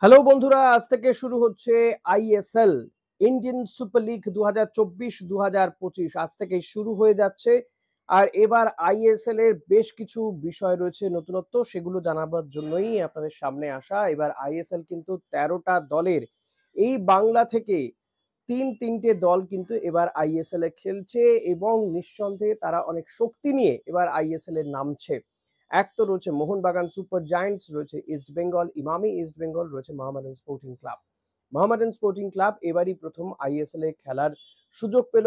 Hello বন্ধুরা, আজ থেকে শুরু হচ্ছে আইএসএল ইন্ডিয়ান সুপার লিগ 2024-2025 আজ থেকেই শুরু হয়ে যাচ্ছে। আর এবার আইএসএল এর বেশ কিছু বিষয় রয়েছে নতুনত্ব, সেগুলো জানাবার জন্যই আপনাদের সামনে আসা। এবার আইএসএল কিন্তু 13টা দলের, এই বাংলা থেকে তিনটে দল কিন্তু এবার আইএসএল এ খেলছে এবং নিঃসন্দেহে তারা অনেক শক্তি নিয়ে এবার আইএসএল এ নামছে। এক তো রয়েছে মোহনবাগান সুপার জায়ান্টস, রয়েছে ইস্ট বেঙ্গল ইমামি ইস্ট বেঙ্গল, রয়েছে Mohammedan sporting club. Mohammedan sporting club এবারই প্রথম আইএসএল এ খেলার সুযোগ পেল,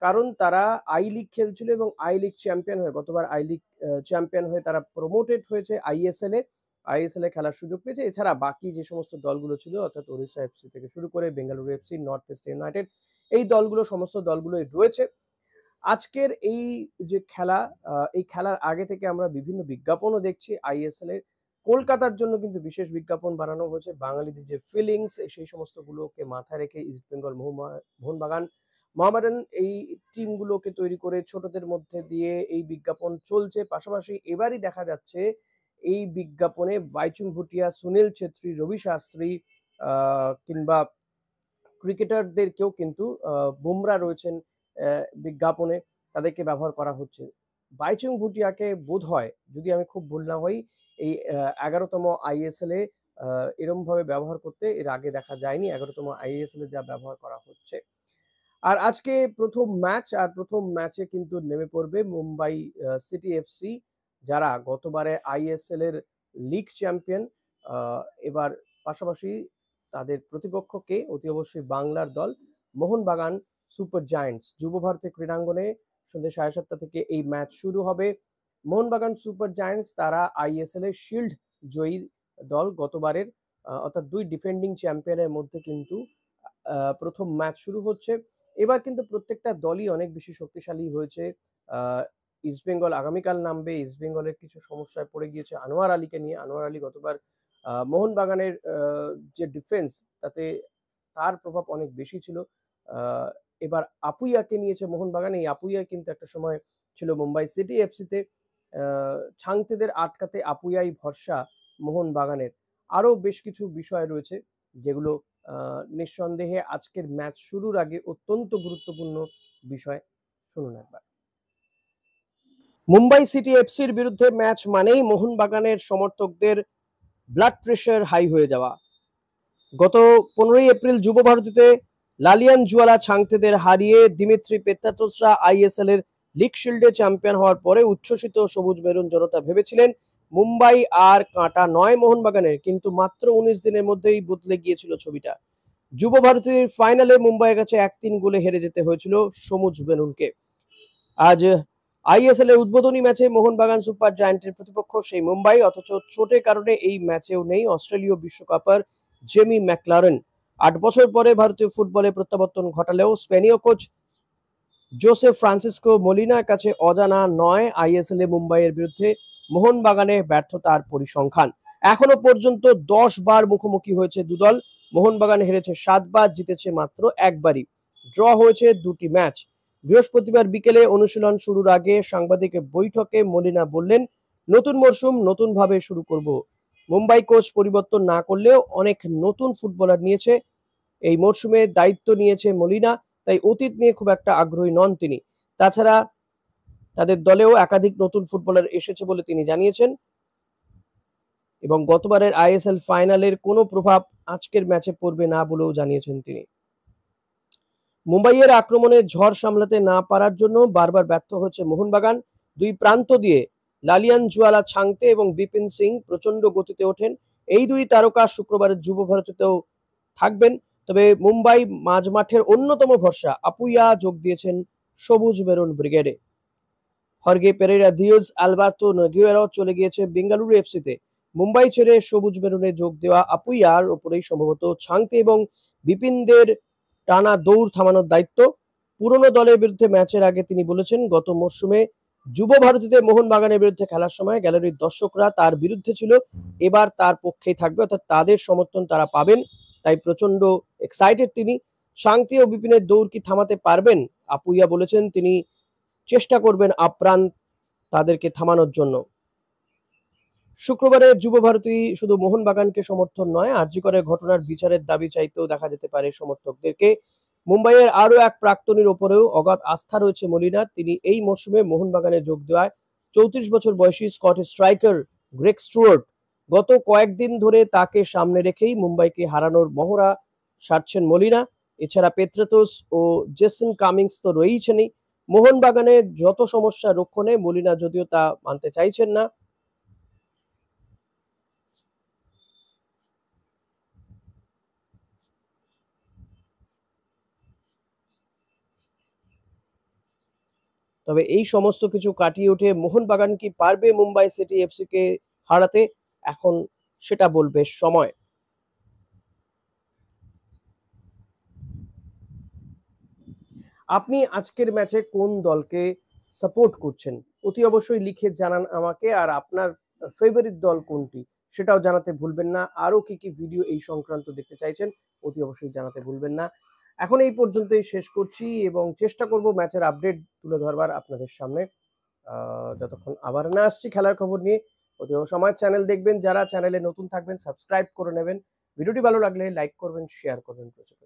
কারণ তারা আই লিগ খেলছিল এবং আই লিগ চ্যাম্পিয়ন হয়ে, গতবার আই লিগ চ্যাম্পিয়ন হয়ে তারা প্রমোটেড হয়েছে আইএসএল এ খেলার সুযোগ পেয়েছে। এছাড়া বাকি যে সমস্ত দলগুলো ছিল, অর্থাৎ ওড়িশা এফসি থেকে শুরু করে Bengaluru FC, north east United, এই দলগুলো সমস্ত দলগুলোই রয়েছে আজকের এই যে খেলা। এই খেলার আগে থেকে আমরা বিভিন্ন বিজ্ঞাপনও দেখছি আইএসএল এর। কলকাতার জন্য কিন্তু বিশেষ বিজ্ঞাপন বানানো হয়েছে, বাঙালিদের যে ফিলিংস সেই সমস্ত গুলোকে মাথায় রেখে ইস্ট বেঙ্গল, মোহনবাগান, মোহামেডান এই টিমগুলোকে তৈরি করে ছোটদের মধ্যে দিয়ে এই বিজ্ঞাপন চলছে। পাশাপাশি এবারই দেখা যাচ্ছে এই বিজ্ঞাপনে বাইচুং ভুটিয়া, সুনীল ছেত্রী, রবি শাস্ত্রী কিংবা ক্রিকেটারদেরকেও কিন্তু বুমরা রয়েছেন বিজ্ঞাপনে, তাদেরকে ব্যবহার করা হচ্ছে। বাইচুং ভুটিয়াকে বোধহয়, যদি আমি খুব ভুল না হই, এই 11তম আইএসএল এ এরম ভাবে ব্যবহার করতে এর আগে দেখা যায়নি। 11তম আইএসএল এ যা ব্যবহার করা হচ্ছে। আর আজকে প্রথম ম্যাচ, আর প্রথম ম্যাচে কিন্তু নেমে পড়বে মুম্বাই সিটি এফসি, যারা গতবারে আইএসএল এর লিগ চ্যাম্পিয়ন। এবার পাশাপাশি তাদের প্রতিপক্ষকে অতি অবশ্যই বাংলার দল মোহনবাগান সুপার জায়ান্টস। যুব ভারতী ক্রীড়াঙ্গনে সন্ধ্যে 7:30 থেকে এই ম্যাচ শুরু হবে। মোহনবাগান সুপার জায়ান্টস তারা আইএসএল এর শিল্ড জয়ী দল গতবারের, অর্থাৎ দুই ডিফেন্ডিং চ্যাম্পিয়নের মধ্যে কিন্তু প্রথম ম্যাচ শুরু হচ্ছে। এবার কিন্তু প্রত্যেকটা দলই অনেক বেশি শক্তিশালী হয়েছে। ইস্টবেঙ্গল আগামীকাল নামবে। ইস্টবেঙ্গলের কিছু সমস্যায় পড়ে গিয়েছে আনোয়ার আলীকে নিয়ে। আনোয়ার আলী গতবার মোহনবাগানের যে ডিফেন্স, তাতে তার প্রভাব অনেক বেশি ছিল। এবার আপুইয়াকে নিয়েছে মোহনবাগান। এই আপুইয়া কিন্তু একটা সময় ছিল মুম্বাই সিটি এফসিতে। ছাংতেদের আটকাতে আপুইয়াই ভরসা মোহনবাগানের। আরো বেশ কিছু বিষয় রয়েছে যেগুলো নিঃসন্দেহে আজকের ম্যাচ শুরুর আগে অত্যন্ত গুরুত্বপূর্ণ বিষয়। শুনুন একবার। মুম্বাই সিটি এফসির বিরুদ্ধে ম্যাচ মানেই মোহনবাগানের সমর্থকদের ব্লাড প্রেশার হাই হয়ে যাওয়া। গত 15ই এপ্রিল যুব ভারতীতে লালিয়ান জুয়ালা ছাংতেদের হারিয়ে দিমিত্রি পেত্রাতোসরা আইএসএল এর লিগ শিল্ডে চ্যাম্পিয়ন হওয়ার পরে উচ্ছ্বসিত সবুজ মেরুন জনতা ভেবেছিলেন মুম্বাই আর কাঁটা নয় মোহনবাগানের, কিন্তু মাত্র 19 দিনের মধ্যেই বদলে গিয়েছিল ছবিটা। যুব ভারতীর ফাইনালে মুম্বাইয়ের কাছে 1-3 গোলে হেরে যেতে হয়েছিল সবুজ মেরুনকে। আজ আইএসএল এর উদ্বোধনী ম্যাচে মোহনবাগান সুপার জায়ান্টের প্রতিপক্ষ সেই মুম্বাই, অথচ চোটের কারণে এই ম্যাচেও নেই অস্ট্রেলীয় বিশ্বকাপার জেমি ম্যাকলারেন। 8 বছর পরে ভারতীয় ফুটবলে প্রত্যাবর্তন ঘটালেও স্পেনীয় কোচ জোসেফ ফ্রান্সিসকো মলিনার কাছে অজানা নয় আইএসএল এ মুম্বাইয়ের বিরুদ্ধে মোহনবাগানে ব্যর্থতার পরিসংখ্যান। এখনো পর্যন্ত 10 বার মুখোমুখি হয়েছে দুদল। মোহনবাগান হেরেছে 7 বার, জিতেছে মাত্র একবারই। ড্র হয়েছে 2টি ম্যাচ। বৃহস্পতিবার বিকেলে অনুশীলন শুরুর আগে সাংবাদিক বৈঠকে মলিনা বললেন, নতুন মরশুম নতুন ভাবে শুরু করব। মুম্বাই কোচ পরিবর্তন না করলেও অনেক নতুন ফুটবলার নিয়েছে। এই মরশুমে দায়িত্ব নিয়েছে মলিনা, তাই অতীত নিয়ে খুব একটা আগ্রহী নন তিনি। তাছাড়া তাদের দলেও একাধিক নতুন ফুটবলার এসেছে বলে তিনি জানিয়েছেন, এবং গতবারের আইএসএল ফাইনালের কোনো প্রভাব আজকের ম্যাচে পড়বে না বলেও জানিয়েছেন তিনি। মুম্বাইয়ের আক্রমণে ঝড় সামলাতে না পারার জন্য বারবার ব্যর্থ হচ্ছে মোহনবাগান। দুই প্রান্ত দিয়ে লালিয়ান জুয়ালা ছাংতে এবং বিপিন সিং প্রচন্ড গতিতে ওঠেন। এই দুই তারকা শুক্রবারের যুব ভারতীতেও থাকবেন। তবে মুম্বাই মাঝমাঠের অন্যতম ভরসা আপুইয়া যোগ দিয়েছেন সবুজ মেরুন ব্রিগেডে। হর্গে পেরেরা দিয়েজ, আলবার্তো নগুয়েরাও চলে গিয়েছে বেঙ্গালুরু এফসিতে। মুম্বাই ছেড়ে সবুজ মেরুনে যোগ দেওয়া আপুইয়ার ওপরেই সম্ভবত ছাংতে এবং বিপিনদের টানা দৌড় থামানোর দায়িত্ব। পুরনো দলের বিরুদ্ধে ম্যাচের আগে তিনি বলেছেন, গত মরশুমে যুব ভারতীতে মোহনবাগানের বিরুদ্ধে খেলার সময় গ্যালারির দর্শকরা তার বিরুদ্ধে ছিল, এবার তার পক্ষেই থাকবে, অর্থাৎ তাদের সমর্থন তারা পাবেন, তাই প্রচন্ড এক্সাইটেড তিনি। শান্তি ও বিপিনের দৌড় কি থামাতে পারবেন? আপুইয়া বলেছেন তিনি চেষ্টা করবেন আপ্রাণ তাদেরকে থামানোর জন্য। শুক্রবারে যুবভারতী শুধু মোহনবাগানকে সমর্থন নয়, আরজি করে ঘটনার বিচারের দাবি চাইতেও দেখা যেতে পারে সমর্থকদেরকে। মুম্বাইয়ের আরও এক প্রাক্তনীর ওপরেও অগাধ আস্থা রয়েছে মলিনার। তিনি এই মরশুমে মোহনবাগানে যোগ দেওয়ায় 34 বছর বয়সী স্কটিশ স্ট্রাইকার গ্রেগ স্টুয়ার্ট গত কয়েকদিন ধরে তাকে সামনে রেখেই মুম্বাইকে হারানোর মহড়া সারছেন মলিনা। এছাড়া পেত্রাতোস ও জেসন কামিংস তো রয়েইছেনই। মোহনবাগানের যত সমস্যা রক্ষণে মলিনা যদিও তা মানতে চাইছেন না। তবে এই সমস্ত কিছু কাটিয়ে উঠে মোহনবাগান কি পারবে মুম্বাই সিটি এফসিকে হারাতে? এখন সেটা বলবে সময়। আপনি আজকের ম্যাচে কোন দলকে সাপোর্ট করছেন? অতি অবশ্যই লিখে জানান আমাকে। আর আপনার ফেভারিট দল কোনটি? সেটাও জানাতে ভুলবেন না। আরো কি ভিডিও এই সংক্রান্ত দেখতে চাইছেন? অতি অবশ্যই জানাতে ভুলবেন না। এখন এই পর্যন্তই শেষ করছি এবং চেষ্টা করব ম্যাচের আপডেট তুলে ধরবার আপনাদের সামনে। যতক্ষণ আবার না আসছি খেলার খবর নিয়ে, অতি অবশ্যই আমার চ্যানেল দেখবেন। যারা চ্যানেলে নতুন থাকবেন সাবস্ক্রাইব করে নেবেন। ভিডিওটি ভালো লাগলে লাইক করবেন, শেয়ার করবেন প্রচুর।